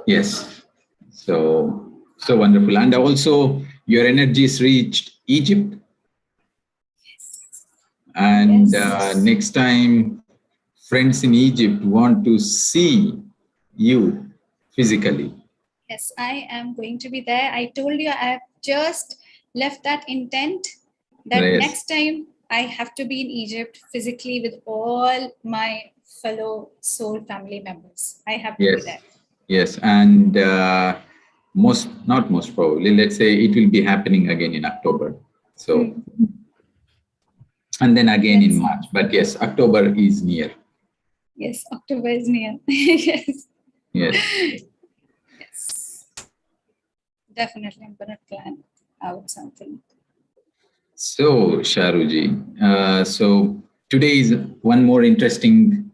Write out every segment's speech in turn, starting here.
Yes. So wonderful. And also your energies reached Egypt. And next time friends in Egypt want to see you physically. Yes, I am going to be there. I told you I have just left that intent that next time I have to be in Egypt physically with all my fellow soul family members. I have to be there. Yes, and not most probably, let's say it will be happening again in October. So, and then again in March. But yes, October is near. Yes, October is near. Yes. Yes. Yes. Definitely, I'm going to plan out something. So, Sharooji, so today is one more interesting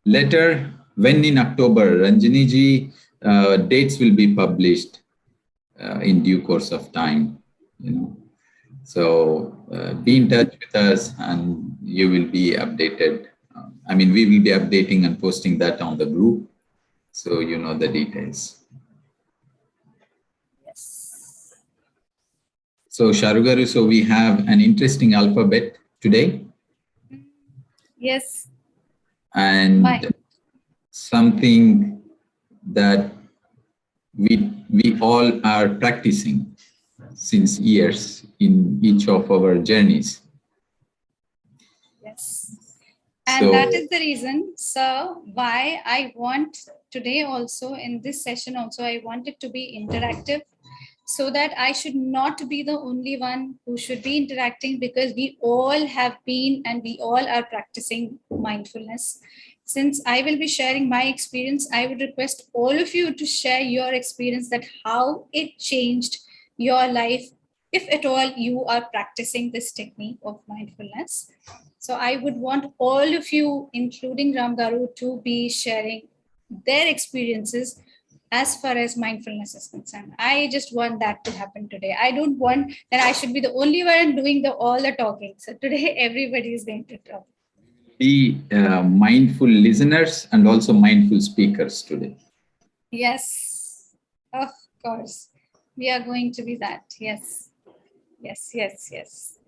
letter. When in October, Ranjaniji, dates will be published in due course of time, you know. So be in touch with us and you will be updated. I mean, we will be updating and posting that on the group, so you know the details. Yes. So Sharugaru, so we have an interesting alphabet today. Yes. And something that we all are practicing since years in each of our journeys. Yes. And that is the reason, sir, why I want today also in this session also, I want it to be interactive so that I should not be the only one who should be interacting, because we all have been and we all are practicing mindfulness. Since I will be sharing my experience, I would request all of you to share your experience, that how it changed your life, if at all you are practicing this technique of mindfulness. So I would want all of you, including Ramgaru, to be sharing their experiences as far as mindfulness is concerned. I just want that to happen today. I don't want that I should be the only one doing all the talking. So today everybody is going to talk. Be mindful listeners and also mindful speakers today. Yes, of course. We are going to be that. Yes. Yes, yes, yes.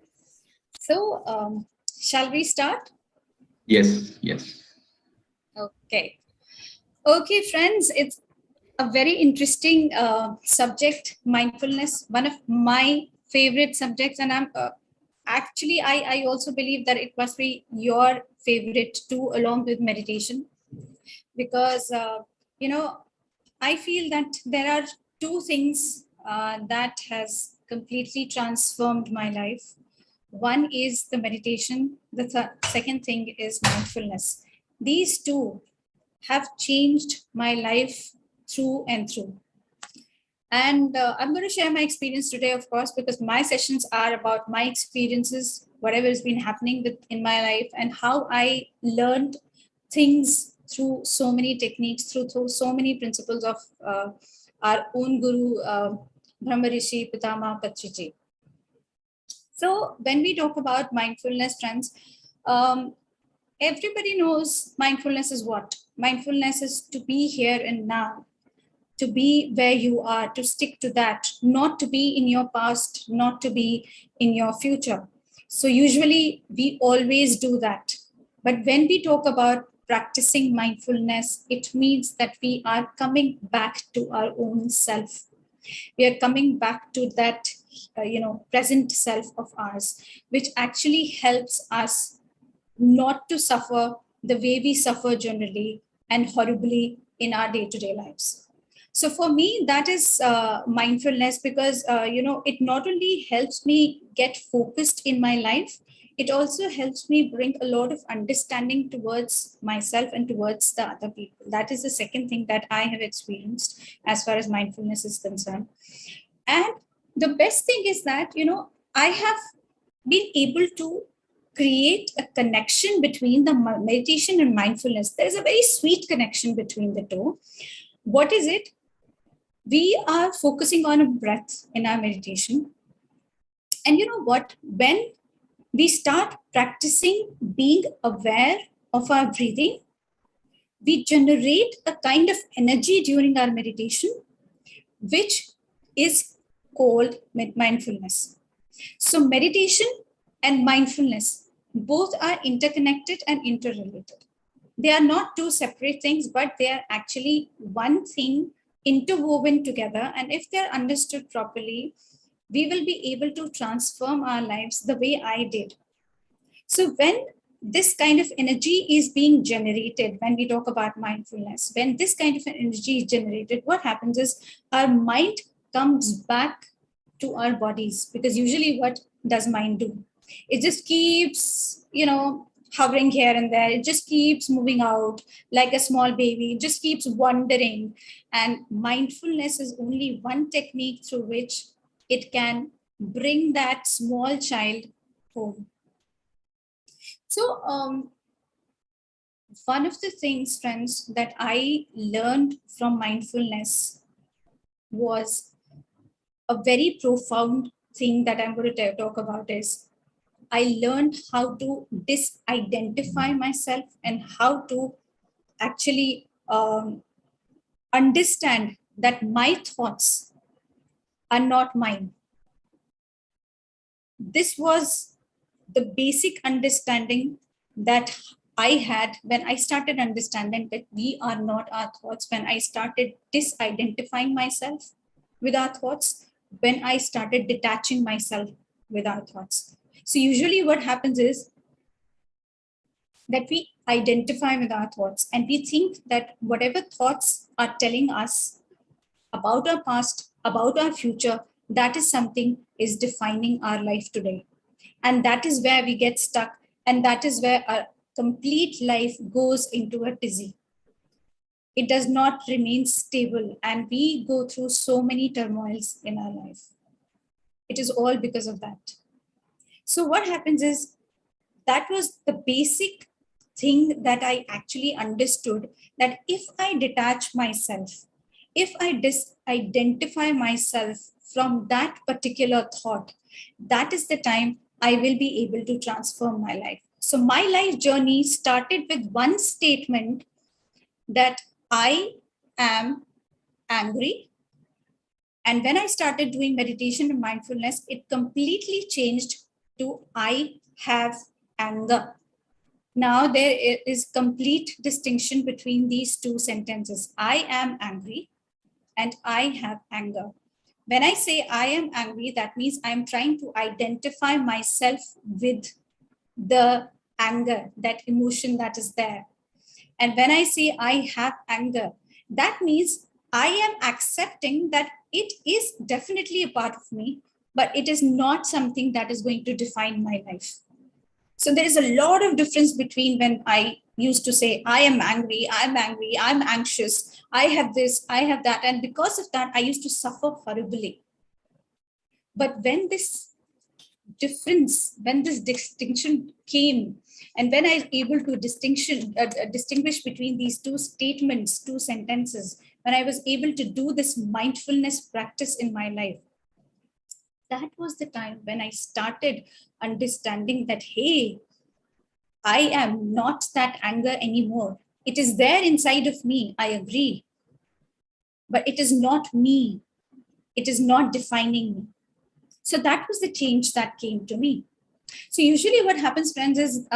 So, shall we start? Yes, yes. Okay. Okay, friends, it's a very interesting subject, mindfulness, one of my favorite subjects. And I'm actually, I also believe that it must be your favorite too, along with meditation. Because, I feel that there are two things that has completely transformed my life. One is the meditation. The second thing is mindfulness. These two have changed my life through and through. And I'm going to share my experience today, of course, because my sessions are about my experiences, whatever has been happening in my life, and how I learned things through so many techniques, through so many principles of our own Guru, Brahmarishi Pitama Patriji. So when we talk about mindfulness, friends, everybody knows mindfulness is what? Mindfulness is to be here and now, to be where you are, to stick to that, not to be in your past, not to be in your future. So usually we always do that. But when we talk about practicing mindfulness, it means that we are coming back to our own self. We are coming back to that, present self of ours, which actually helps us not to suffer the way we suffer generally and horribly in our day-to-day lives. So for me, that is mindfulness, because, it not only helps me get focused in my life, it also helps me bring a lot of understanding towards myself and towards the other people. That is the second thing that I have experienced as far as mindfulness is concerned. And the best thing is that, I have been able to create a connection between the meditation and mindfulness. There's a very sweet connection between the two. What is it? We are focusing on a breath in our meditation. And you know what? When we start practicing being aware of our breathing, we generate a kind of energy during our meditation, which is called mindfulness. So meditation and mindfulness both are interconnected and interrelated. They are not two separate things, but they are actually one thing interwoven together. And if they're understood properly, we will be able to transform our lives the way I did. So when this kind of energy is being generated, when we talk about mindfulness, when this kind of energy is generated, what happens is our mind comes back to our bodies, because usually what does mind do? It just keeps, hovering here and there. It just keeps moving out like a small baby. It just keeps wandering. And mindfulness is only one technique through which it can bring that small child home. So one of the things, friends, that I learned from mindfulness was a very profound thing that I'm going to talk about is I learned how to disidentify myself and how to actually understand that my thoughts are not mine. This was the basic understanding that I had when I started understanding that we are not our thoughts, when I started disidentifying myself with our thoughts, when I started detaching myself with our thoughts. So usually what happens is that we identify with our thoughts and we think that whatever thoughts are telling us about our past, about our future, that is something is defining our life today. And that is where we get stuck. And that is where our complete life goes into a dizzy. It does not remain stable. And we go through so many turmoils in our life. It is all because of that. So what happens is that was the basic thing that I actually understood, that if I detach myself, if I disidentify myself from that particular thought, that is the time I will be able to transform my life. So my life journey started with one statement that I am angry. And when I started doing meditation and mindfulness, it completely changed to I have anger. Now there is complete distinction between these two sentences. I am angry and I have anger. When I say I am angry, that means I'm trying to identify myself with the anger, that emotion that is there. And when I say I have anger, that means I am accepting that it is definitely a part of me, but it is not something that is going to define my life. So there is a lot of difference between when I used to say, I am angry, I'm anxious, I have this, I have that. And because of that, I used to suffer horribly. But when this difference, when this distinction came, and when I was able to distinguish between these two statements, two sentences, when I was able to do this mindfulness practice in my life, that was the time when I started understanding that, hey, I am not that anger anymore. It is there inside of me, I agree. But it is not me. It is not defining me. So that was the change that came to me. So usually what happens, friends, is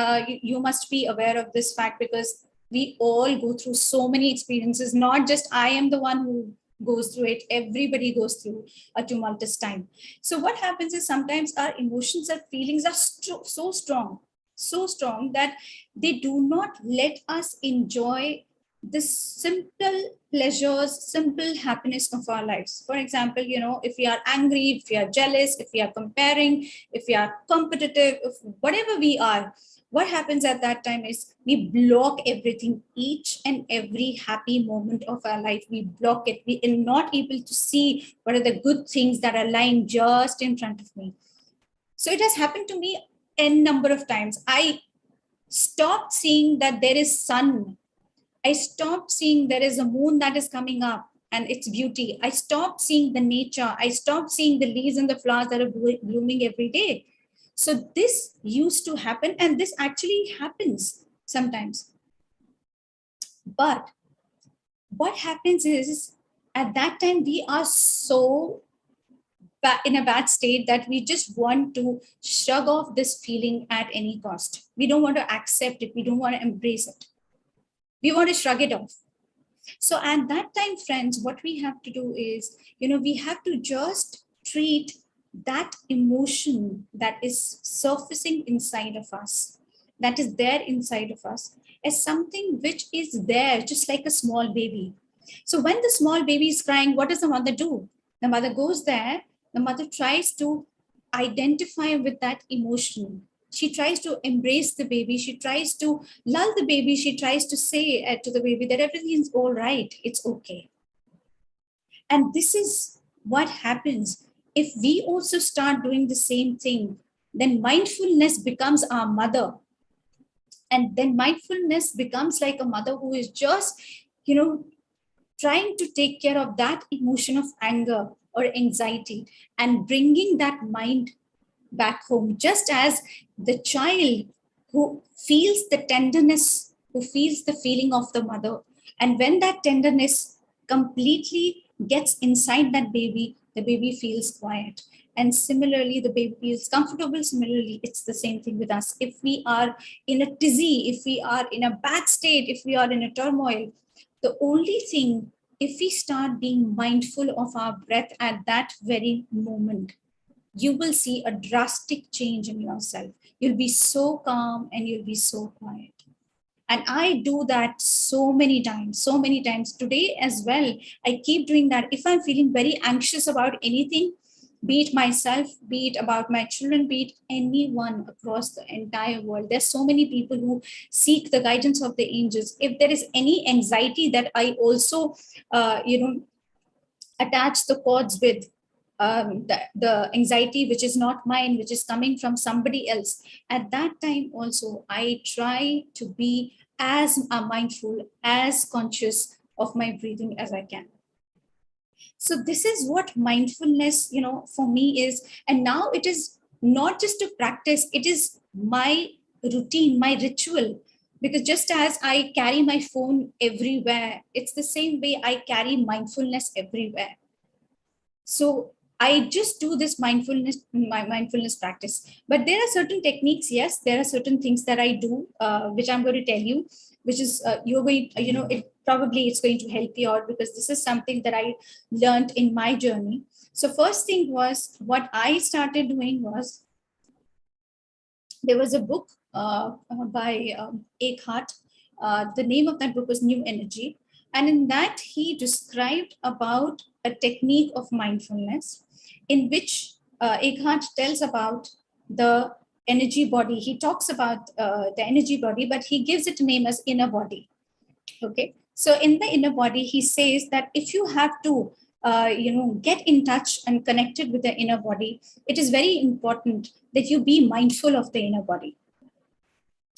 you must be aware of this fact, because we all go through so many experiences. Not just I am the one who goes through it. Everybody goes through a tumultuous time. So what happens is sometimes our emotions, our feelings are so strong that they do not let us enjoy the simple pleasures, simple happiness of our lives. For example, if we are angry, if we are jealous, if we are comparing, if we are competitive, if whatever we are, what happens at that time is we block everything, each and every happy moment of our life. We block it. We are not able to see what are the good things that are lying just in front of me. So it has happened to me n number of times. I stopped seeing that there is sun. I stopped seeing there is a moon that is coming up and its beauty. I stopped seeing the nature. I stopped seeing the leaves and the flowers that are blooming every day. So this used to happen, and this actually happens sometimes. But what happens is, at that time, we are so in a bad state that we just want to shrug off this feeling at any cost. We don't want to accept it. We don't want to embrace it. We want to shrug it off. So at that time, friends, what we have to do is, we have to just treat that emotion that is surfacing inside of us, that is there inside of us, as something which is there, just like a small baby. So when the small baby is crying, what does the mother do? The mother goes there, the mother tries to identify with that emotion. She tries to embrace the baby. She tries to lull the baby. She tries to say to the baby that everything is all right. It's okay. And this is what happens if we also start doing the same thing. Then mindfulness becomes our mother. And then mindfulness becomes like a mother who is just, trying to take care of that emotion of anger or anxiety and bringing that mind back home, just as the child who feels the tenderness, who feels the feeling of the mother. And when that tenderness completely gets inside that baby, the baby feels quiet. And similarly, the baby feels comfortable. Similarly, it's the same thing with us. If we are in a tizzy, if we are in a bad state, if we are in a turmoil, the only thing, if we start being mindful of our breath at that very moment, you will see a drastic change in yourself. You'll be so calm and you'll be so quiet. And I do that so many times, so many times today as well. I keep doing that. If I'm feeling very anxious about anything, be it myself, be it about my children, be it anyone across the entire world. There's so many people who seek the guidance of the angels. If there is any anxiety that I also, attach the cords with, the anxiety which is not mine, which is coming from somebody else, at that time also I try to be as mindful, as conscious of my breathing as I can. So this is what mindfulness, for me is. And now it is not just a practice, it is my routine, my ritual. Because just as I carry my phone everywhere, it's the same way I carry mindfulness everywhere. So I just do this mindfulness practice. But there are certain techniques. Yes, there are certain things that I do, which I'm going to tell you, which is you're going, it's going to help you out, because this is something that I learned in my journey. So first thing was, what I started doing was, there was a book by Eckhart. The name of that book was New Energy. And in that, he described about a technique of mindfulness in which Eckhart tells about the energy body. He talks about the energy body, but he gives it a name as inner body. Okay. So in the inner body, he says that if you have to, get in touch and connected with the inner body, it is very important that you be mindful of the inner body,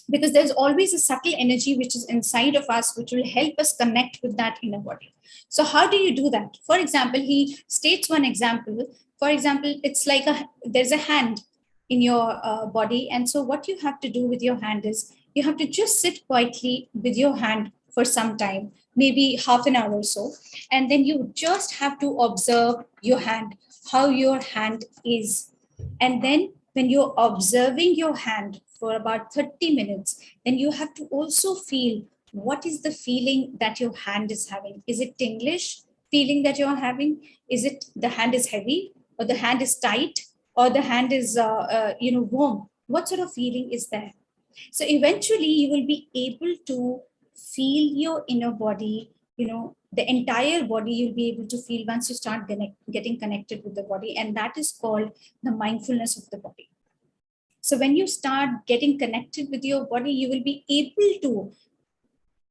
because there's always a subtle energy which is inside of us, which will help us connect with that inner body. So how do you do that? For example, he states one example. For example, it's like there's a hand in your body. And so what you have to do with your hand is, you have to just sit quietly with your hand for some time, maybe half an hour or so. And then you just have to observe your hand, how your hand is. And then when you're observing your hand for about 30 minutes, then you have to also feel, what is the feeling that your hand is having? Is it tinglish feeling that you're having? Is it the hand is heavy, or the hand is tight, or the hand is warm? What sort of feeling is there? So eventually you will be able to feel your inner body, the entire body you'll be able to feel once you start getting connected with the body. And that is called the mindfulness of the body. So when you start getting connected with your body, you will be able to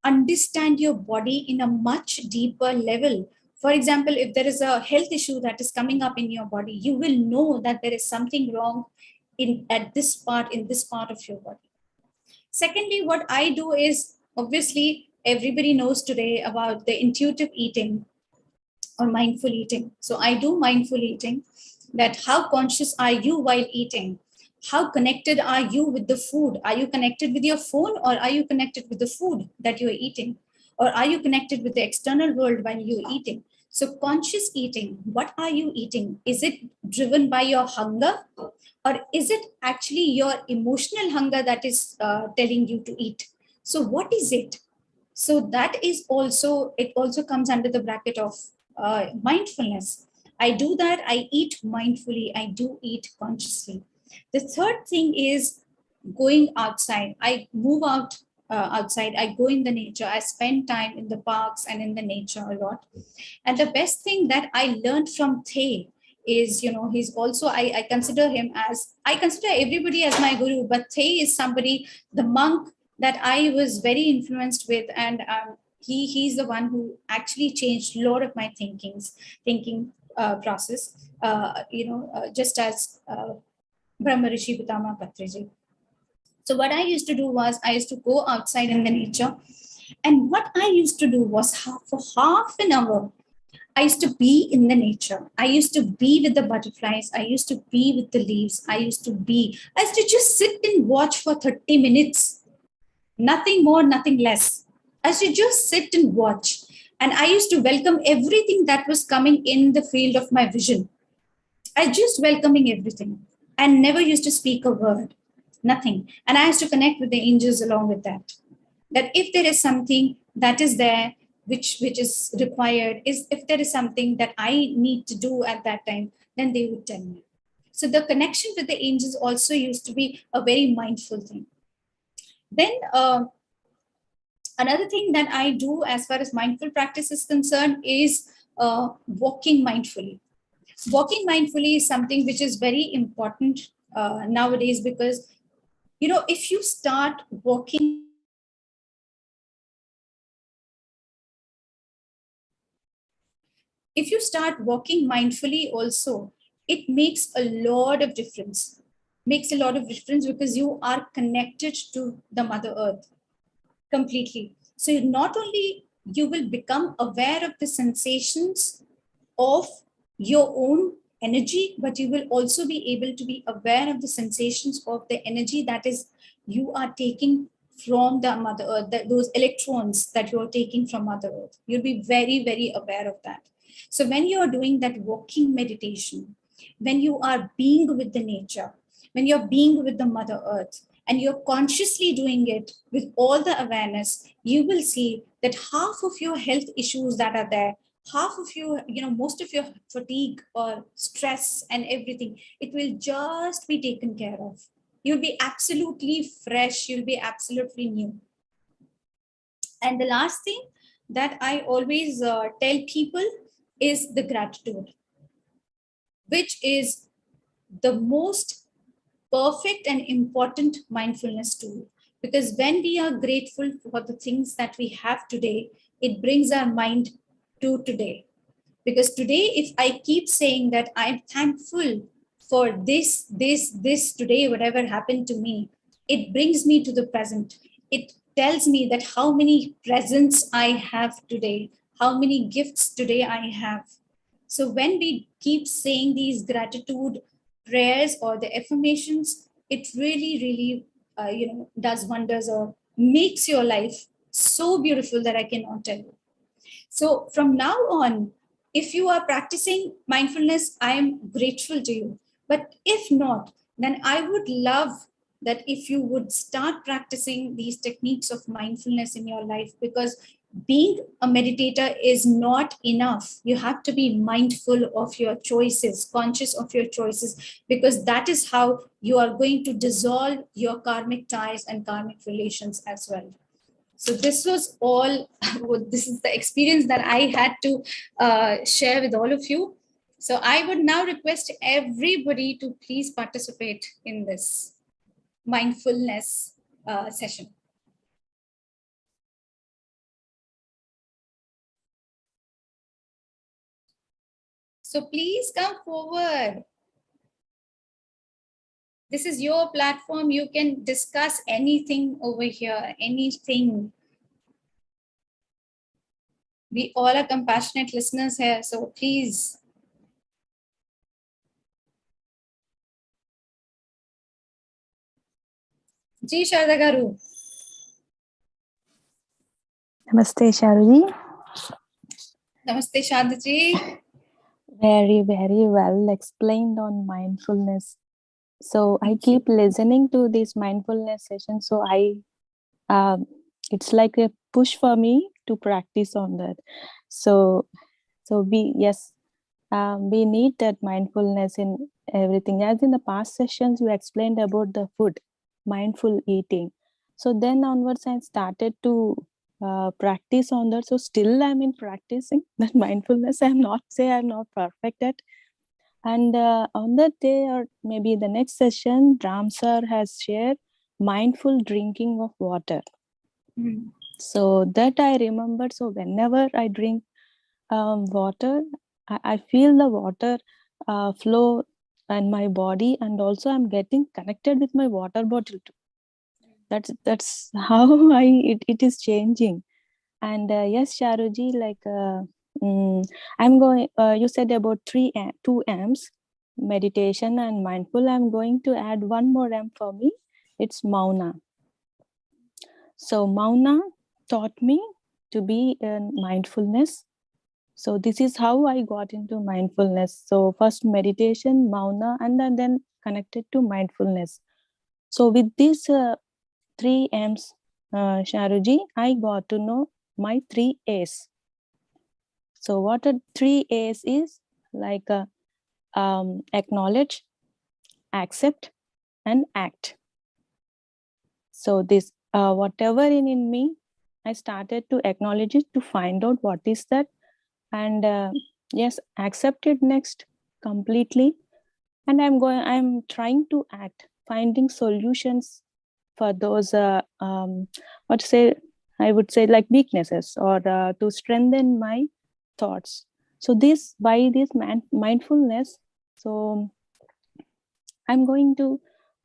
understand your body in a much deeper level. For example, if there is a health issue that is coming up in your body, you will know that there is something wrong in this part of your body. Secondly, what I do is, obviously, everybody knows today about the intuitive eating or mindful eating. So I do mindful eating, that how conscious are you while eating? How connected are you with the food? Are you connected with your phone, or are you connected with the food that you're eating? Or are you connected with the external world while you're eating? So conscious eating, what are you eating? Is it driven by your hunger, or is it actually your emotional hunger that is telling you to eat? So what is it? So that is also, it also comes under the bracket of mindfulness. I do that, I eat mindfully, I do eat consciously. The third thing is going outside. I move out outside, I go in the nature, I spend time in the parks and in the nature a lot. And the best thing that I learned from Thay is, he's also, I consider him as, I consider everybody as my guru, but Thay is somebody, the monk that I was very influenced with. And he's the one who actually changed a lot of my thinking process, just as Brahma Rishi Pitama Patriji. So what I used to do was I used to go outside in the nature. And what I used to do was for half an hour, I used to be in the nature. I used to be with the butterflies. I used to be with the leaves. I used to just sit and watch for 30 minutes. Nothing more, nothing less. I used to just sit and watch. And I used to welcome everything that was coming in the field of my vision. I just welcoming everything and never used to speak a word, nothing. And I used to connect with the angels along with that. That if there is something that is there, which is required, is if there is something that I need to do at that time, then they would tell me. So the connection with the angels also used to be a very mindful thing. Then another thing that I do as far as mindful practice is concerned is walking mindfully. Walking mindfully is something which is very important nowadays, because if you start walking mindfully also, it makes a lot of difference. Because you are connected to the mother earth completely. So not only you will become aware of the sensations of your own energy, but you will also be able to be aware of the sensations of the energy that is you are taking from the mother earth, those electrons that you are taking from mother earth. You'll be very, very aware of that. So when you are doing that walking meditation, when you are being with the nature, when you're being with the mother earth, and you're consciously doing it with all the awareness, you will see that half of your health issues that are there, half of your, most of your fatigue or stress and everything, it will just be taken care of. You'll be absolutely fresh, you'll be absolutely new. And the last thing that I always tell people is the gratitude, which is the most perfect and important mindfulness tool. Because when we are grateful for the things that we have today, it brings our mind to today. Because today, if I keep saying that I'm thankful for this today, whatever happened to me, it brings me to the present. It tells me that how many presents I have today, how many gifts today I have. So when we keep saying these gratitude prayers or the affirmations, it really, really, does wonders or makes your life so beautiful that I cannot tell you. So from now on, if you are practicing mindfulness, I am grateful to you. But if not, then I would love that if you would start practicing these techniques of mindfulness in your life, because being a meditator is not enough. You have to be mindful of your choices, conscious of your choices, because that is how you are going to dissolve your karmic ties and karmic relations as well. So this was all, this is the experience that I had to share with all of you. So I would now request everybody to please participate in this mindfulness session. So please come forward. This is your platform. You can discuss anything over here, anything. We all are compassionate listeners here, so please. Ji Sharda Garu. Namaste, Sharoo. Namaste, Shadaji. Very, very well explained on mindfulness. So I keep listening to this mindfulness session. So it's like a push for me to practice on that. So we need that mindfulness in everything. As in the past sessions, you explained about the food, mindful eating. So then onwards, I started to practice on that. So still I'm in practicing that mindfulness. I'm not perfect at. And on that day or maybe the next session, Ram sir has shared mindful drinking of water. So that I remember. So whenever I drink water, I feel the water flow in my body, and also I'm getting connected with my water bottle too. That's how it is changing. And yes, Sharuji, like I'm going. You said about 2 M's, meditation and mindful. I'm going to add one more M for me. It's Mauna. So Mauna taught me to be in mindfulness. So this is how I got into mindfulness. So first meditation, Mauna, and then connected to mindfulness. So with these 3 M's, Sharuji, I got to know my 3 A's. So what are 3 A's is like acknowledge, accept, and act. So this whatever in me, I started to acknowledge it, to find out what is that, and yes, accept it next completely. And I'm trying to act, finding solutions for those I would say like weaknesses, or to strengthen my thoughts. So by this mindfulness, so I'm going to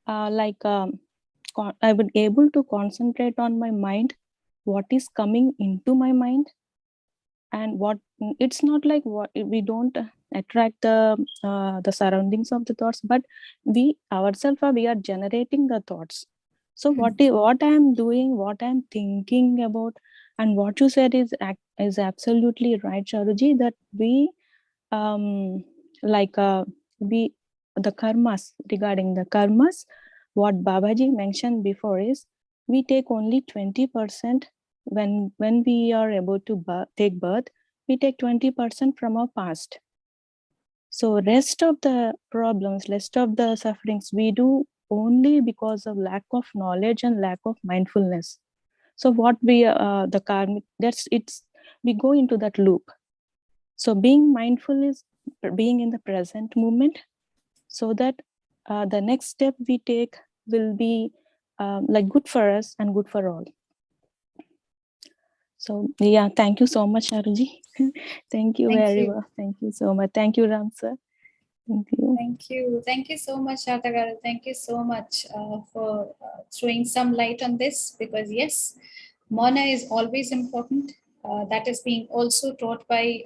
I would able to concentrate on my mind, what is coming into my mind, and what it's not like what we don't attract the surroundings of the thoughts, but we ourselves we are generating the thoughts. So what I am doing, what I am thinking about, and what you said is absolutely right, Sharuji, that we we the karmas, regarding the karmas, what Babaji mentioned before is we take only 20% when we are able to take birth. We take 20% from our past. So rest of the problems, rest of the sufferings we do only because of lack of knowledge and lack of mindfulness. So what we the karmic, we go into that loop. So being mindful is being in the present moment, so that the next step we take will be like good for us and good for all. So yeah, thank you so much, Sharuji. Thank you very well. Thank you so much. Thank you, Ram sir. Thank you. Thank you. Thank you so much, Shatagaru. Thank you so much for throwing some light on this, because yes, Mana is always important. That is being also taught by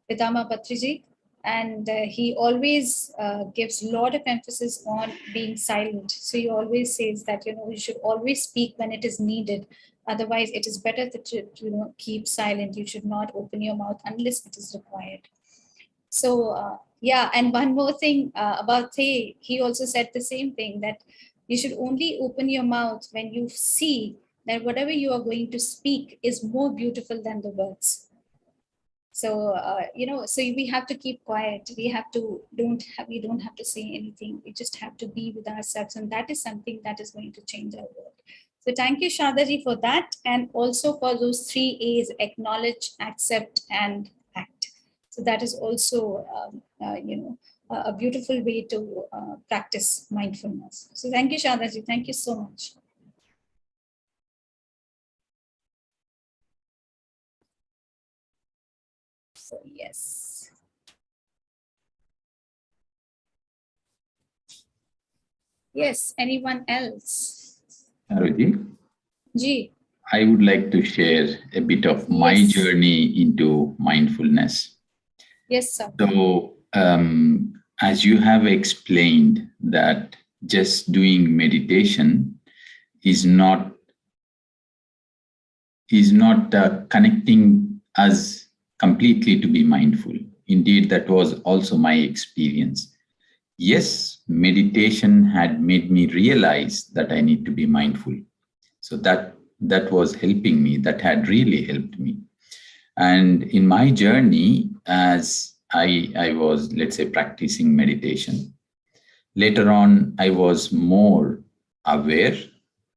Vidama Patriji, and he always gives a lot of emphasis on being silent. So he always says that, you know, you should always speak when it is needed. Otherwise, it is better that you keep silent. You should not open your mouth unless it is required. So yeah, and one more thing about Thay, he also said the same thing, that you should only open your mouth when you see that whatever you are going to speak is more beautiful than the words. So so we have to keep quiet. We don't have to say anything. We just have to be with ourselves, and that is something that is going to change our world. So thank you, Shadaji, for that, and also for those 3 A's: acknowledge, accept, and act. So that is also a beautiful way to practice mindfulness. So thank you, Shadaji. Thank you so much. So yes. Yes, anyone else? Sharuji, Ji. I would like to share a bit of my journey into mindfulness. Yes, sir. So, as you have explained, that just doing meditation is not is not connecting us completely to be mindful. Indeed, that was also my experience. Yes, meditation had made me realize that I need to be mindful. So that was helping me. That had really helped me. And in my journey, as I was, let's say, practicing meditation, later on, I was more aware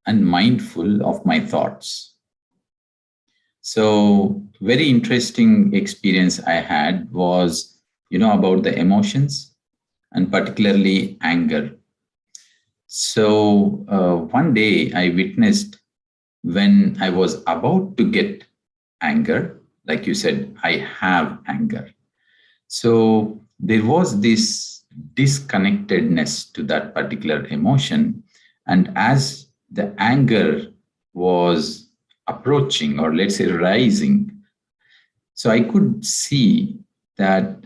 and mindful of my thoughts. So very interesting experience I had was, about the emotions and particularly anger. So one day I witnessed when I was about to get anger, like you said, I have anger. So there was this disconnectedness to that particular emotion. And as the anger was approaching, or let's say rising, so I could see that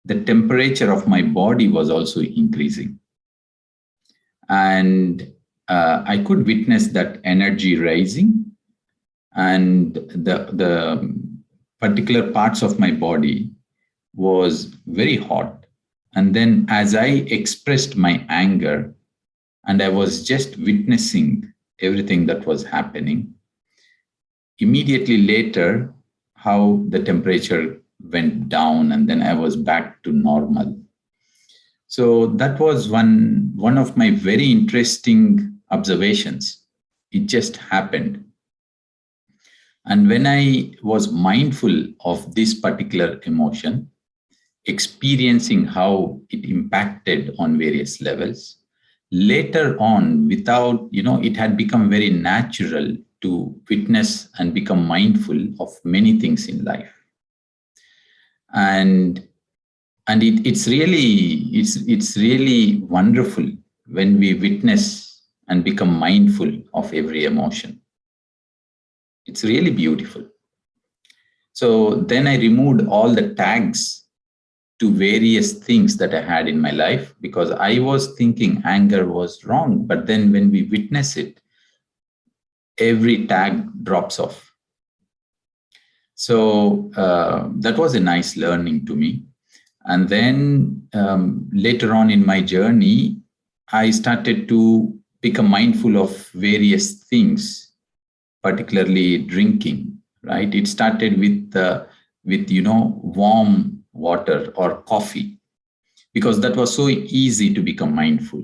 the temperature of my body was also increasing. And I could witness that energy rising, and the particular parts of my body was very hot. And then as I expressed my anger, and I was just witnessing everything that was happening, immediately later, how the temperature went down, and then I was back to normal. So that was one of my very interesting observations. It just happened. And when I was mindful of this particular emotion, experiencing how it impacted on various levels, later on, without, it had become very natural to witness and become mindful of many things in life. And it's really wonderful when we witness and become mindful of every emotion. It's really beautiful. So then I removed all the tags to various things that I had in my life, because I was thinking anger was wrong. But then when we witness it, every tag drops off. So that was a nice learning to me. And then later on in my journey, I started to become mindful of various things, particularly drinking, right? It started with warm water or coffee, because that was so easy to become mindful.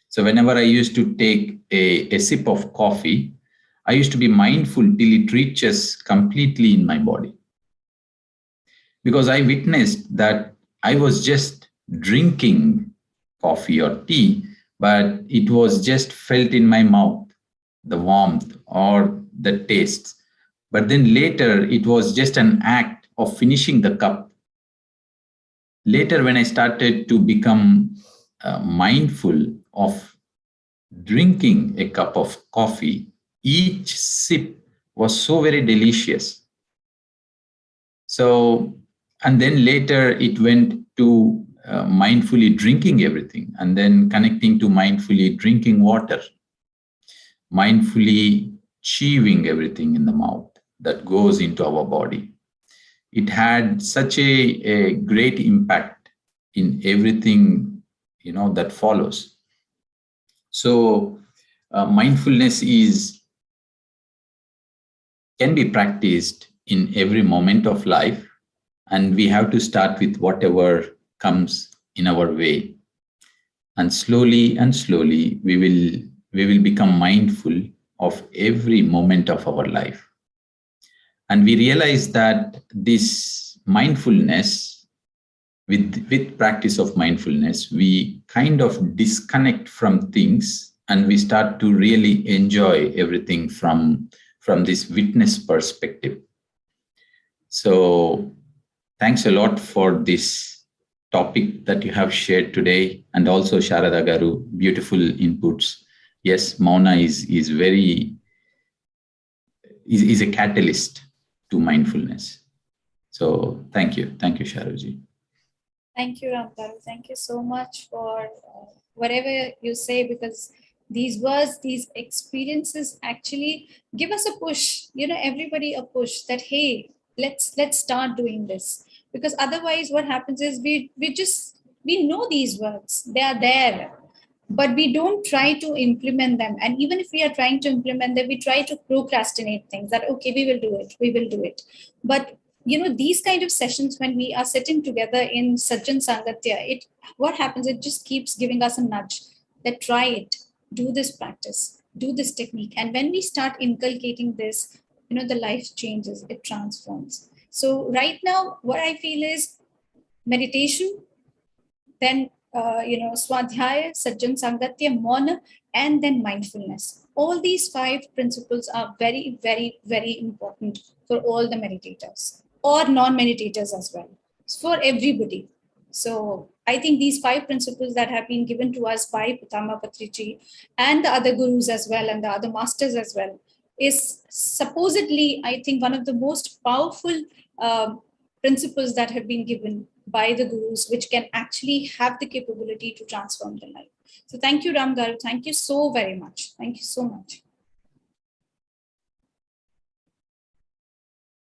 So whenever I used to take a sip of coffee, I used to be mindful till it reaches completely in my body. Because I witnessed that I was just drinking coffee or tea, but it was just felt in my mouth, the warmth or the taste. But then later, it was just an act of finishing the cup. Later, when I started to become mindful of drinking a cup of coffee, each sip was so very delicious. So, and then later it went to mindfully drinking everything, and then connecting to mindfully drinking water, mindfully chewing everything in the mouth that goes into our body. It had such a great impact in everything, that follows. So mindfulness can be practiced in every moment of life, and we have to start with whatever comes in our way. And slowly we will become mindful of every moment of our life. And we realize that this mindfulness, with practice of mindfulness, we kind of disconnect from things, and we start to really enjoy everything from this witness perspective. So thanks a lot for this topic that you have shared today, and also Sharada Garu, beautiful inputs. Yes, Mauna is a catalyst to mindfulness. So thank you, Sharuji. Thank you, Ramgaru. Thank you so much for whatever you say, because These words, these experiences actually give us a push, everybody a push that, hey, let's start doing this. Because otherwise what happens is we know these words, they are there, but we don't try to implement them. And even if we are trying to implement them, we try to procrastinate things that, okay, we will do it. But these kind of sessions, when we are sitting together in Sajjan Sangatya, what happens, it just keeps giving us a nudge that try it, do this practice, do this technique. And when we start inculcating this, the life changes, it transforms. So right now, what I feel is meditation, then Swadhyaya, Sajjan Sangatya, Mauna, and then mindfulness. All these 5 principles are very, very, very important for all the meditators or non-meditators as well. It's for everybody. So I think these 5 principles that have been given to us by Pitama Patriji and the other gurus as well, and the other masters as well, is supposedly, I think, one of the most powerful principles that have been given by the gurus, which can actually have the capability to transform the life. So thank you, Ramgaru. Thank you so very much. Thank you so much.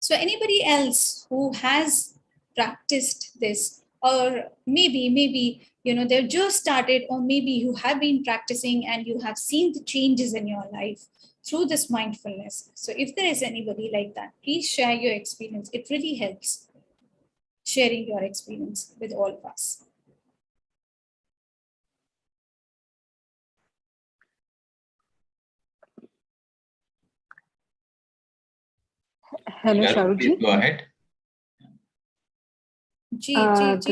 So anybody else who has practiced this, or maybe they've just started, or maybe you have been practicing and you have seen the changes in your life through this mindfulness. So if there is anybody like that, please share your experience. It really helps sharing your experience with all of us. Hello, Sharoo ji. Go ahead.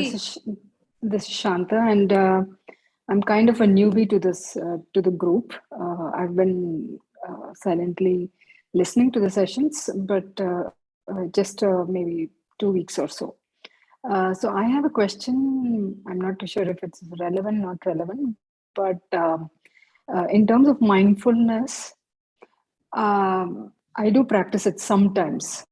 This is Shanta, and I'm kind of a newbie to this to the group. I've been silently listening to the sessions, but just maybe 2 weeks or so. So I have a question. I'm not too sure if it's relevant, not relevant, but in terms of mindfulness, I do practice it sometimes,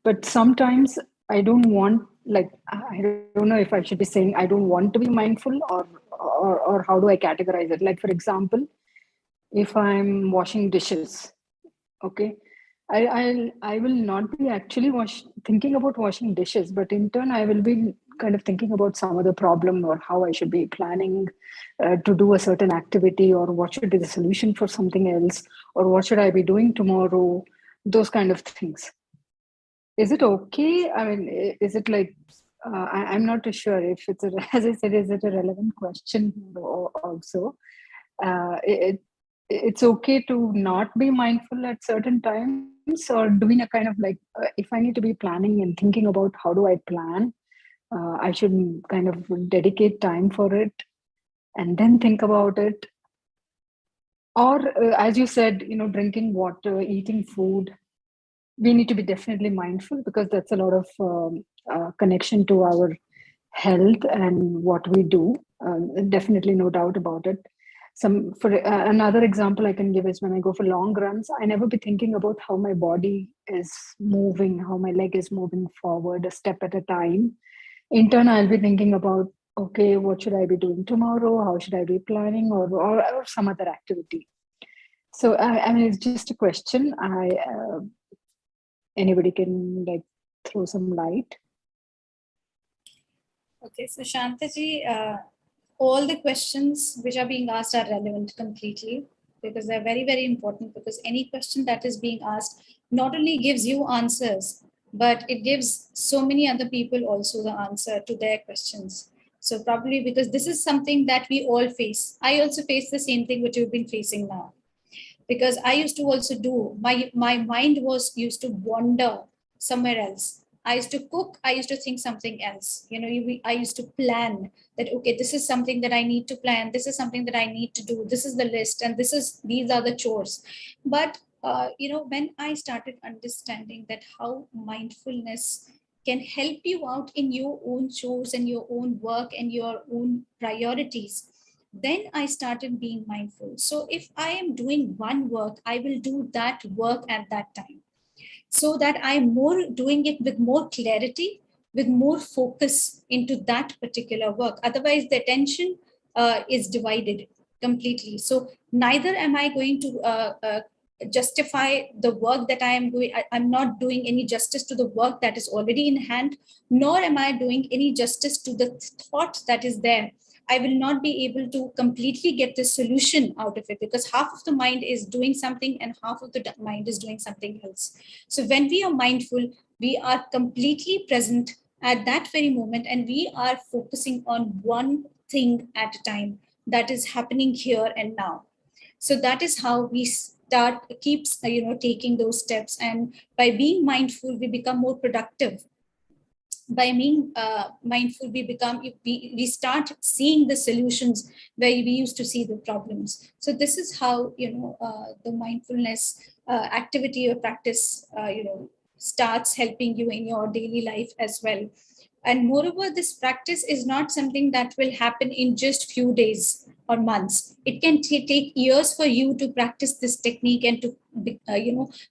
but sometimes I don't want, like, I don't know if I should be saying I don't want to be mindful, or how do I categorize it? Like, for example, if I'm washing dishes, okay, I will not be actually thinking about washing dishes, but in turn I will be kind of thinking about some other problem, or how I should be planning to do a certain activity, or what should be the solution for something else, or what should I be doing tomorrow, those kind of things. Is it okay? I mean, is it like, I'm not too sure if it's, as I said, is it a relevant question also? It's okay to not be mindful at certain times, or doing a kind of like, if I need to be planning and thinking about how do I plan, I should kind of dedicate time for it and then think about it. Or as you said, drinking water, eating food, we need to be definitely mindful, because that's a lot of connection to our health and what we do. Definitely, no doubt about it. Another example I can give is when I go for long runs, I never be thinking about how my body is moving, how my leg is moving forward a step at a time. In turn, I'll be thinking about, okay, what should I be doing tomorrow? How should I be planning, or some other activity? So I mean, it's just a question. Anybody can like throw some light. Okay, so Shantaji, all the questions which are being asked are relevant completely, because they're very, very important, because any question that is being asked not only gives you answers, but it gives so many other people also the answer to their questions. So probably because this is something that we all face. I also face the same thing which you've been facing now. Because I used to also do, my mind used to wander somewhere else. I used to cook, I used to think something else. I used to plan that, okay, this is something that I need to plan. This is something that I need to do. This is the list, and these are the chores. But, when I started understanding that how mindfulness can help you out in your own chores and your own work and your own priorities, then I started being mindful. So if I am doing one work, I will do that work at that time, so that I'm more doing it with more clarity, with more focus into that particular work. Otherwise, the attention is divided. completely. So neither am I going to justify the work that I am doing. I'm not doing any justice to the work that is already in hand, nor am I doing any justice to the thought that is there. I will not be able to completely get the solution out of it, because half of the mind is doing something and half of the mind is doing something else. So when we are mindful, we are completely present at that very moment, and we are focusing on one thing at a time that is happening here and now. So that is how we start keeps taking those steps, and by being mindful we become more productive. By being mindful, we start seeing the solutions where we used to see the problems. So this is how the mindfulness activity or practice starts helping you in your daily life as well. And moreover, this practice is not something that will happen in just few days or months. It can take years for you to practice this technique and to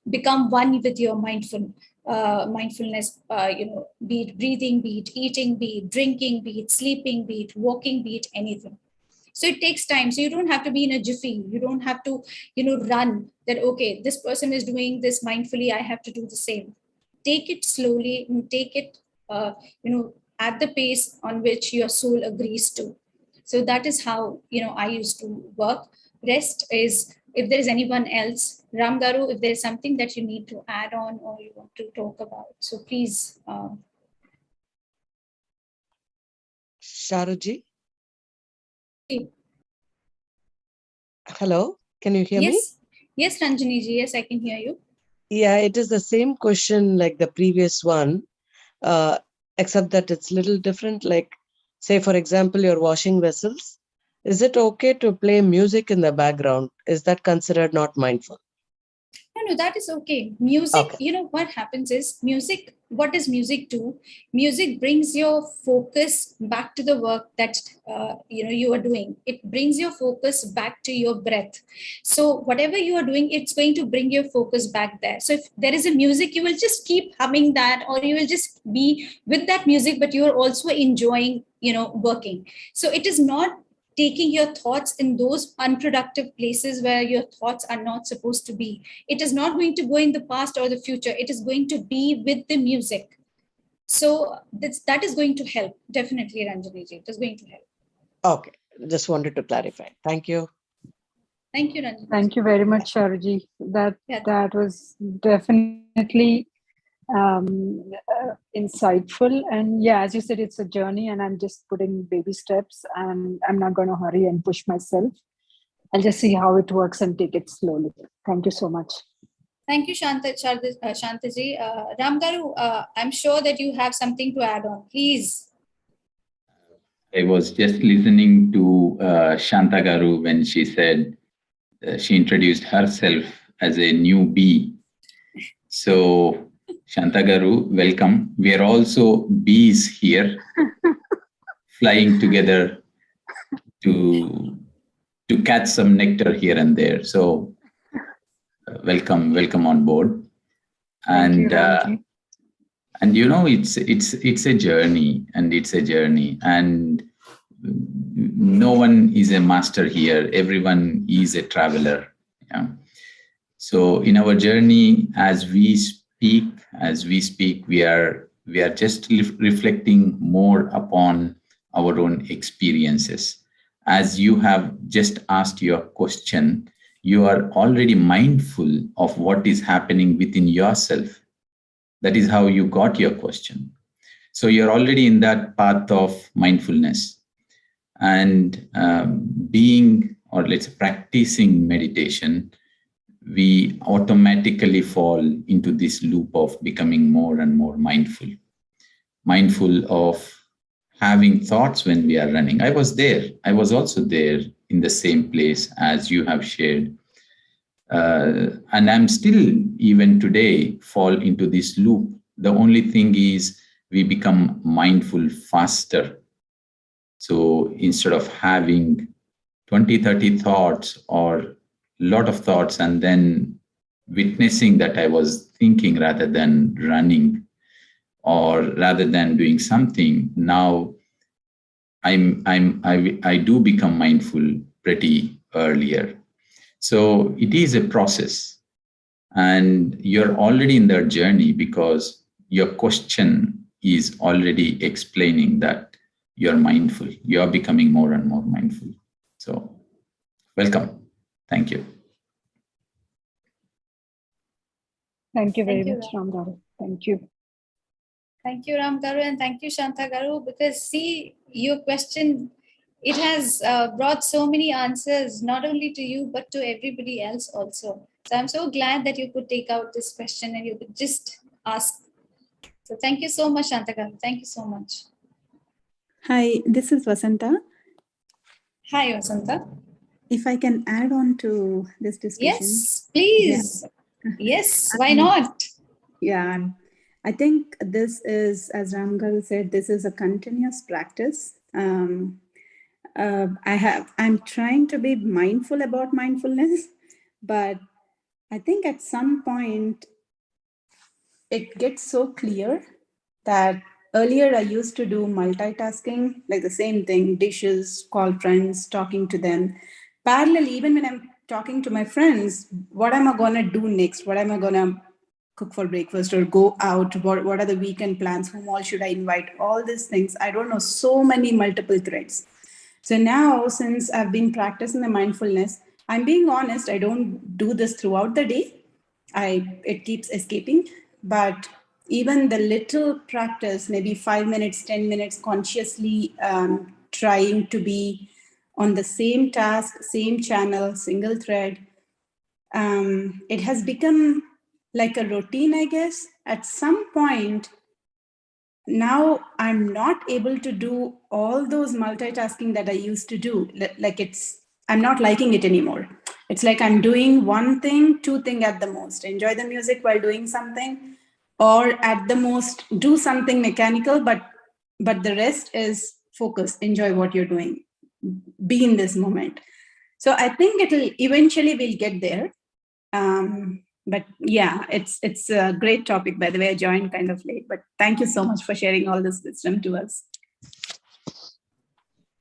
become one with your mindfulness, be it breathing, be it eating, be it drinking, be it sleeping, be it walking, be it anything. So it takes time. So you don't have to be in a jiffy. You don't have to run that, okay, this person is doing this mindfully, I have to do the same. Take it slowly and take it at the pace on which your soul agrees to. So that is how I used to work. Rest is, if there is anyone else, Ramgaru, if there is something that you need to add on or you want to talk about, so please. Sharuji? Hello, can you hear me? Yes, Ranjani ji, yes, I can hear you. Yeah, it is the same question like the previous one, except that it's a little different. Like, say, for example, you're washing vessels. Is it okay to play music in the background? Is that considered not mindful? No, that is okay. Music, Okay. What happens is music, what does music do? Music brings your focus back to the work that, you are doing. It brings your focus back to your breath. So whatever you are doing, it's going to bring your focus back there. So if there is a music, you will just keep humming that, or you will just be with that music, but you are also enjoying, working. So it is not taking your thoughts in those unproductive places where your thoughts are not supposed to be. It is not going to go in the past or the future. It is going to be with the music. So that is going to help. Definitely, Ranjani ji, it is going to help. Okay, just wanted to clarify. Thank you. Thank you, Ranjani. Thank you very much, Sharuji. That was definitely insightful. And yeah, as you said, it's a journey, and I'm just putting baby steps, and I'm not going to hurry and push myself. I'll just see how it works and take it slowly. Thank you so much. Thank you, Shantaji. Ramgaru, I'm sure that you have something to add on. Please. I was just listening to Shantagaru when she said she introduced herself as a new bee. So, Shantagaru, welcome. We are also bees here, flying together to catch some nectar here and there. So, welcome on board. Thank you, and it's a journey, and no one is a master here. Everyone is a traveler. Yeah. So in our journey, as we speak, we are just reflecting more upon our own experiences. As you have just asked your question, you are already mindful of what is happening within yourself. That is how you got your question. So you're already in that path of mindfulness. And being, or let's say practicing meditation, we automatically fall into this loop of becoming more and more mindful of having thoughts when we are running. I was also there in the same place as you have shared. And I'm still, even today, fall into this loop. The only thing is we become mindful faster. So instead of having 20, 30 thoughts or a lot of thoughts and then witnessing that I was thinking rather than running or rather than doing something, now I do become mindful pretty earlier. So it is a process, and you're already in that journey because your question is already explaining that you're mindful. You are becoming more and more mindful. So welcome. Thank you. Thank you very Thank you, much, Ram Garu. Thank you. Thank you, Ram Garu, and thank you, Shanta Garu, because see, your question, it has brought so many answers, not only to you, but to everybody else also. So I'm so glad that you could take out this question and you could just ask. So thank you so much, Shanta Garu. Thank you so much. Hi, this is Vasanta. Hi, Vasanta. If I can add on to this discussion. Yes, please. Yeah. Yes, why not? Yeah, I think this is, as Ram Garu said, this is a continuous practice. I'm trying to be mindful about mindfulness, but I think at some point it gets so clear that earlier I used to do multitasking, like the same thing, dishes, call friends, talking to them. Parallel, even when I'm talking to my friends, what am I going to do next? What am I going to cook for breakfast or go out? What are the weekend plans? Whom all should I invite? All these things. I don't know, so many multiple threads. So now, since I've been practicing the mindfulness, I'm being honest, I don't do this throughout the day. It keeps escaping, but even the little practice, maybe 5 minutes, 10 minutes, consciously trying to be on the same task, same channel, single thread, it has become like a routine, I guess. At some point, now I'm not able to do all those multitasking that I used to do. I'm not liking it anymore. It's like I'm doing one thing, two things at the most. Enjoy the music while doing something, or at the most do something mechanical, but the rest is focus, enjoy what you're doing, be in this moment. So I think it'll eventually we'll get there. But yeah, it's a great topic. By the way, I joined kind of late, but thank you so much for sharing all this wisdom to us.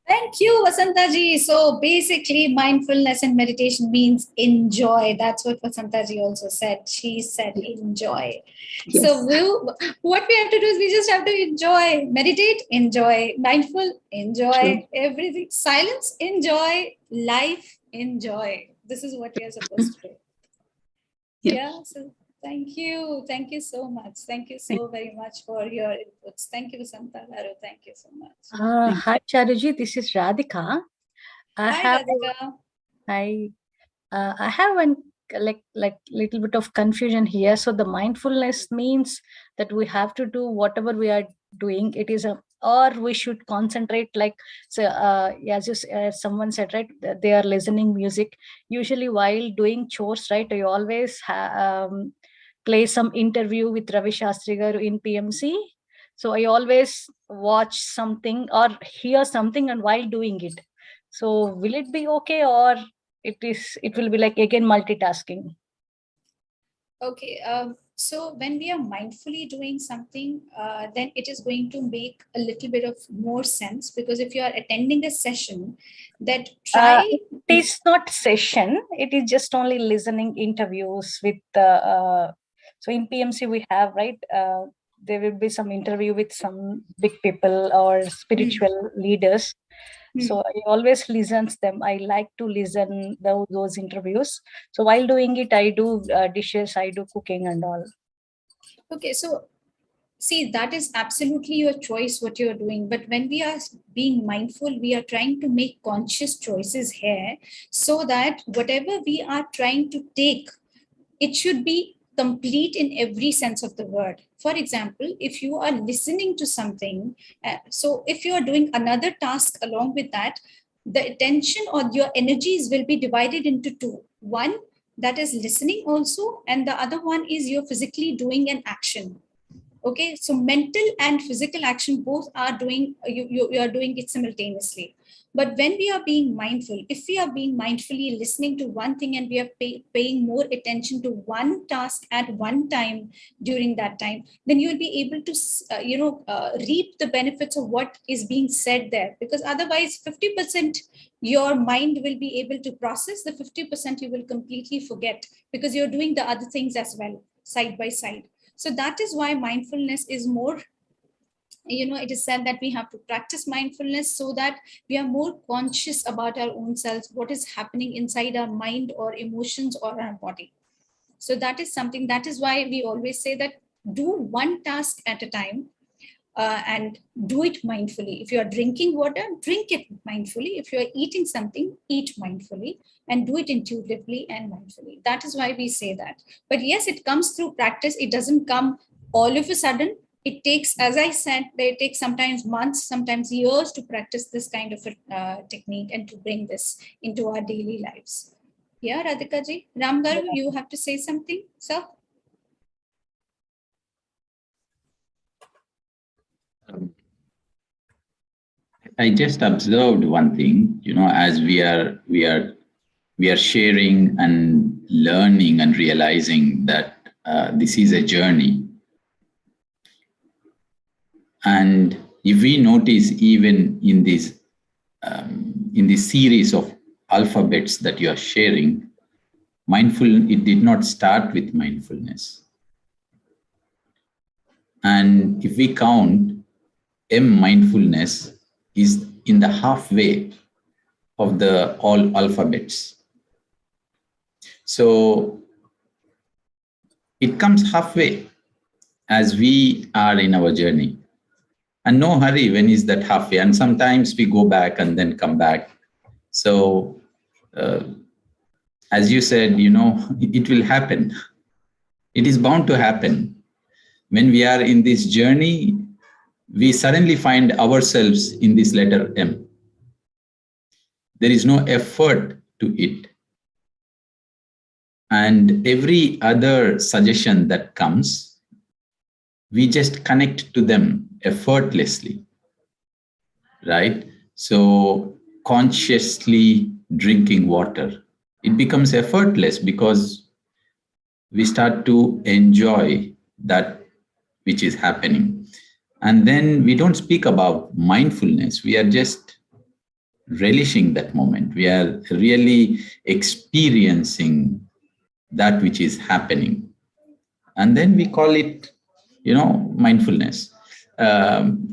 Thank you, Vasantaji. So basically, mindfulness and meditation means enjoy. That's what Vasantaji also said. She said enjoy. Yes. So what we have to do is we just have to enjoy. Meditate, enjoy. Mindful, enjoy. True. Everything. Silence, enjoy. Life, enjoy. This is what we are supposed to do. Yeah. So thank you. Thank you so much. Thank you so very much for your inputs. Thank you, Vasanta Garu. Thank you so much. Hi, Sharuji. This is Radhika. Hi, Radhika. I have one like little bit of confusion here. So the mindfulness means that we have to do whatever we are doing. It is or we should concentrate, like, so as someone said, right, they are listening music usually while doing chores, right? I always play some interview with Ravi Shastri Garu in PMC. So I always watch something or hear something and while doing it. So will it be okay, or it will be like again multitasking? Okay, so when we are mindfully doing something, then it is going to make a little bit of more sense, because if you are attending a session, that it is not session, it is just only listening interviews with so in PMC we have, right, there will be some interview with some big people or spiritual leaders. So I always listen to them. I like to listen those interviews. So while doing it, I do dishes, I do cooking and all. Okay, so see, that is absolutely your choice what you're doing. But when we are being mindful, we are trying to make conscious choices here, so that whatever we are trying to take, it should be complete in every sense of the word. For example, if you are listening to something, so if you are doing another task along with that, the attention or your energies will be divided into two. One, that is listening also, and the other one is you're physically doing an action. Okay, so mental and physical action both are doing, you are doing it simultaneously. But when we are being mindful, if we are being mindfully listening to one thing and we are paying more attention to one task at one time during that time, then you will be able to, reap the benefits of what is being said there. Because otherwise, 50% your mind will be able to process, the 50% you will completely forget because you're doing the other things as well, side by side. So that is why mindfulness is more, it is said that we have to practice mindfulness so that we are more conscious about our own selves, what is happening inside our mind or emotions or our body. So that is something, that is why we always say that do one task at a time, and do it mindfully. If you are drinking water, drink it mindfully. If you are eating something, eat mindfully, and do it intuitively and mindfully. That is why we say that. But yes, it comes through practice. It doesn't come all of a sudden. It takes, as I said, it takes sometimes months, sometimes years to practice this kind of a technique and to bring this into our daily lives. Yeah, Radhika ji. Ramgaru, you have to say something, sir? I just observed one thing, as we are sharing and learning and realizing that this is a journey. And if we notice, even in this series of alphabets that you are sharing, it did not start with mindfulness. And if we count, M, mindfulness, is in the halfway of the all alphabets. So it comes halfway as we are in our journey. And no hurry when is that halfway. And sometimes we go back and then come back. So as you said, it will happen. It is bound to happen. When we are in this journey, we suddenly find ourselves in this letter M. There is no effort to it. And every other suggestion that comes, we just connect to them effortlessly, right? So consciously drinking water, it becomes effortless because we start to enjoy that which is happening. And then we don't speak about mindfulness. We are just relishing that moment. We are really experiencing that which is happening. And then we call it, mindfulness.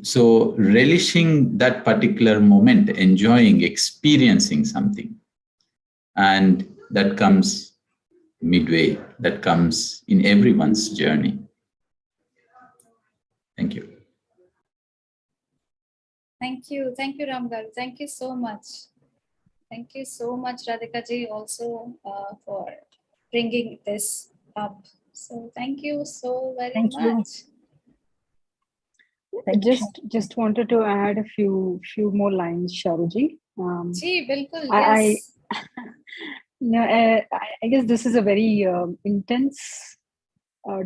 So relishing that particular moment, enjoying, experiencing something. And that comes midway, that comes in everyone's journey. Thank you. Thank you, Ramgaru. Thank you so much. Thank you so much, Radhika ji, also for bringing this up. So thank you so very much. Just wanted to add a few more lines, Sharoo ji. Ji, bilkul, yes. I guess this is a very intense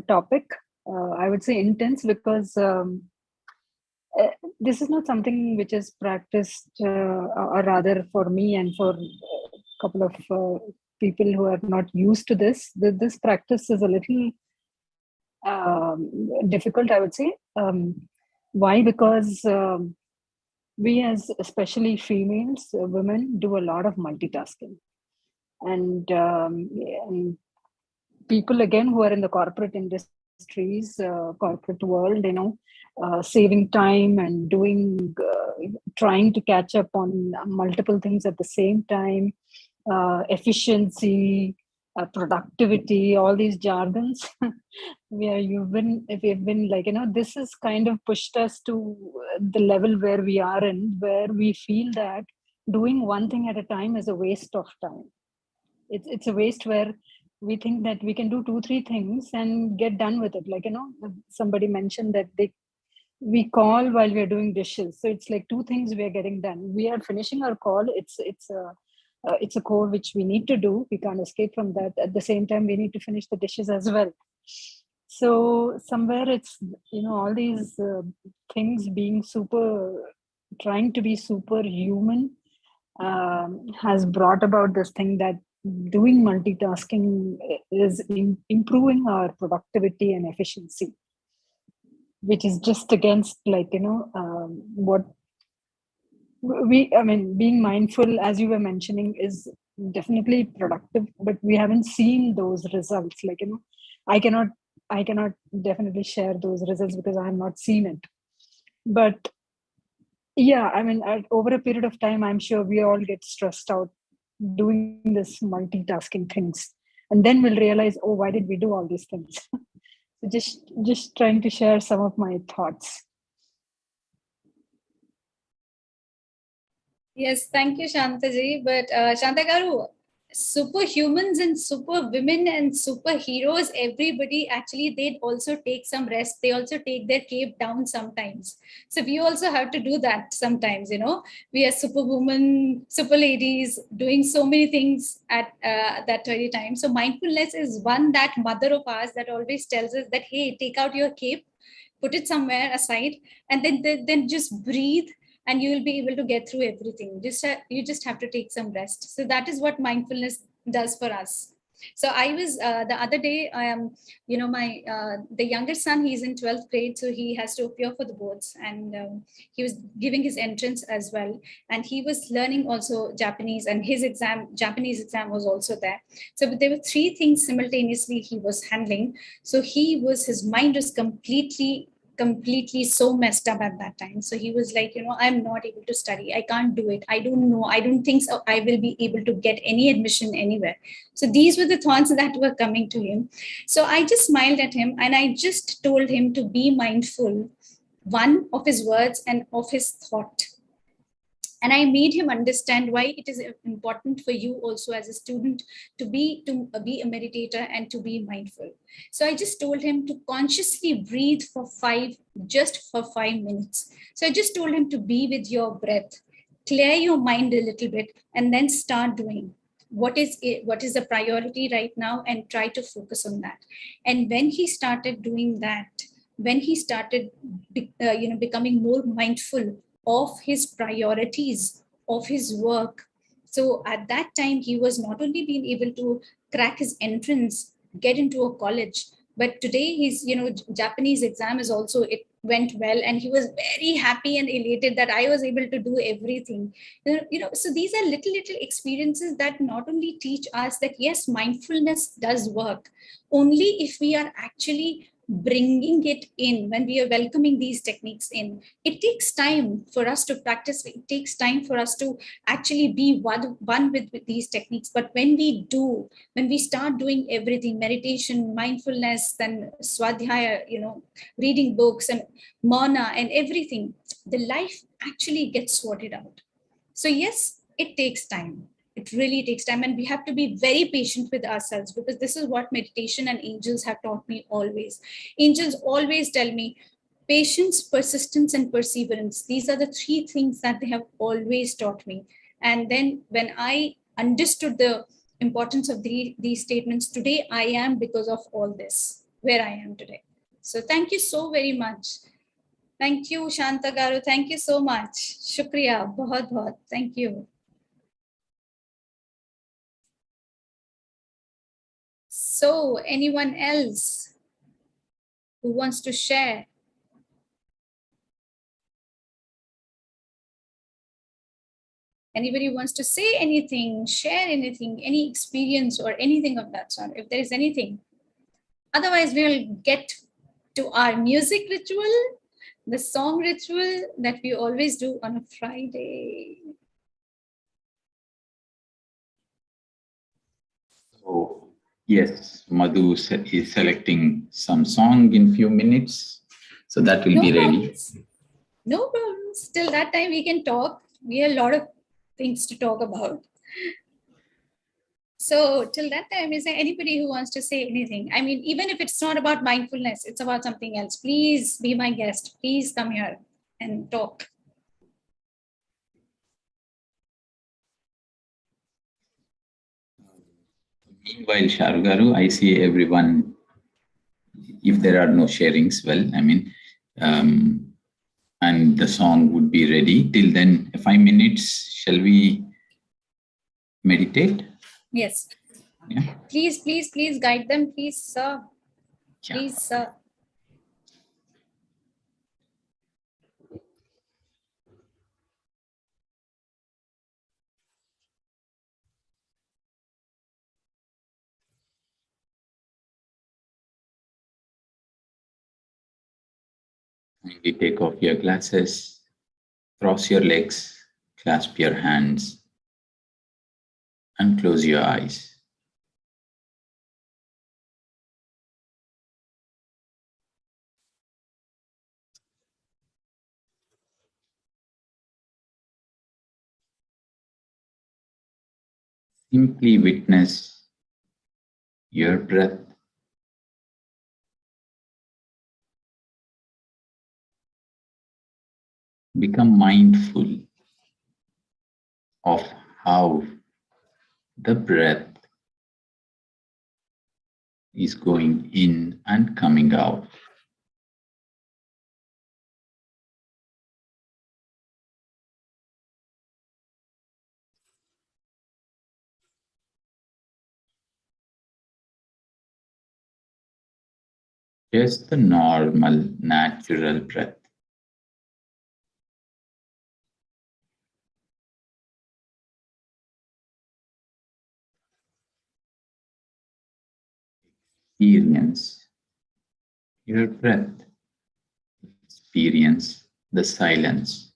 topic. I would say intense because this is not something which is practiced, or rather for me and for a couple of people who are not used to this. This practice is a little difficult, I would say. Why? Because we, as especially females, women, do a lot of multitasking. And people, again, who are in the corporate industries, corporate world, saving time and doing, trying to catch up on multiple things at the same time, efficiency, productivity, all these jargons. We've been like, this has kind of pushed us to the level where we are in, where we feel that doing one thing at a time is a waste of time. It's a waste where we think that we can do 2-3 things and get done with it. Like, somebody mentioned that we call while we're doing dishes. So it's like 2 things we are getting done. We are finishing our call. It's a core which we need to do. We can't escape from that. At the same time, we need to finish the dishes as well. So somewhere it's, all these things being trying to be superhuman has brought about this thing that doing multitasking is improving our productivity and efficiency, which is just against what being mindful, as you were mentioning, is definitely productive, but we haven't seen those results. I cannot definitely share those results because I have not seen it. But yeah, over a period of time, I'm sure we all get stressed out doing this multitasking things, and then we'll realize, oh, why did we do all these things? So just trying to share some of my thoughts. Yes, thank you, Shantaji. But Shanta Garu, superhumans and superwomen and superheroes, everybody actually, they also take some rest. They also take their cape down sometimes. So we also have to do that sometimes, We are superwoman, super ladies, doing so many things at that very time. So mindfulness is one, that mother of ours that always tells us that, hey, take out your cape, put it somewhere aside, and then just breathe, and you will be able to get through everything. You just have to take some rest. So that is what mindfulness does for us. So I was the other day, my the younger son, he's in 12th grade, so he has to appear for the boards, and he was giving his entrance as well, and he was learning also Japanese, and his Japanese exam was also there. So but there were three things simultaneously he was handling. So his mind was completely so messed up at that time. So he was like, I'm not able to study. I can't do it. I don't know. I don't think so I will be able to get any admission anywhere. So these were the thoughts that were coming to him. So I just smiled at him and I just told him to be mindful, one, of his words and of his thought. And I made him understand why it is important for you also as a student to be a meditator and to be mindful. So I just told him to consciously breathe for 5 minutes. So I just told him to be with your breath, clear your mind a little bit, and then start doing what is the priority right now, and try to focus on that. And when he started doing that, when he started becoming more mindful of his priorities, of his work. So at that time, he was not only being able to crack his entrance, get into a college, but today his Japanese exam is also, it went well, and he was very happy and elated that I was able to do everything. So these are little experiences that not only teach us that yes, mindfulness does work, only if we are actually bringing it in, when we are welcoming these techniques in. It takes time for us to practice. It takes time for us to actually be one with these techniques. But when we start doing everything, meditation, mindfulness, then swadhyaya, reading books and mana and everything, the life actually gets sorted out. So yes, it takes time. It really takes time, and we have to be very patient with ourselves, because this is what meditation and angels have taught me always. Angels always tell me patience, persistence, and perseverance. These are the three things that they have always taught me. And then when I understood the importance of these statements, today I am, because of all this, where I am today. So thank you so very much. Thank you, Shanta Garu. Thank you so much. Shukriya. Bahut bahut. Thank you. So, anyone else who wants to share? Anybody who wants to say anything, share anything, any experience or anything of that sort, if there is anything. Otherwise, we'll get to our music ritual, the song ritual that we always do on a Friday. So, yes, Madhu is selecting some song in few minutes. So that will be ready. No problems. Till that time, we can talk. We have a lot of things to talk about. So till that time, is there anybody who wants to say anything? I mean, even if it's not about mindfulness, it's about something else. Please be my guest. Please come here and talk. Meanwhile, Sharoo Garu, I see everyone if there are no sharings, well, I mean, and the song would be ready. Till then, 5 minutes, shall we meditate? Yes. Yeah. Please guide them, please, sir. Yeah. Please, sir. Kindly take off your glasses, cross your legs, clasp your hands, and close your eyes. Simply witness your breath. Become mindful of how the breath is going in and coming out. Just the normal, natural breath. Experience your breath. Experience the silence.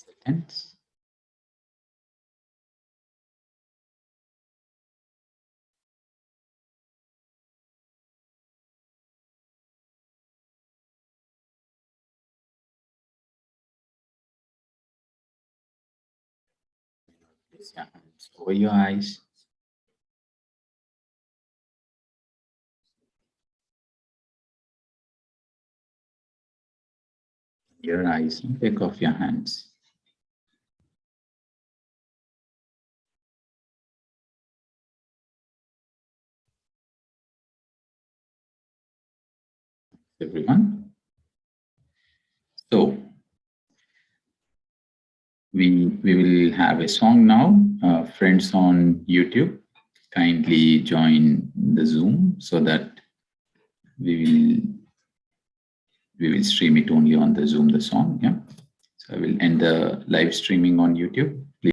seconds. Place your hands over your eyes. Your eyes and take off your hands. Everyone. So we will have a song now. Friends on YouTube, kindly join the Zoom so that we will stream it only on the Zoom, the song. Yeah. So I will end the live streaming on YouTube.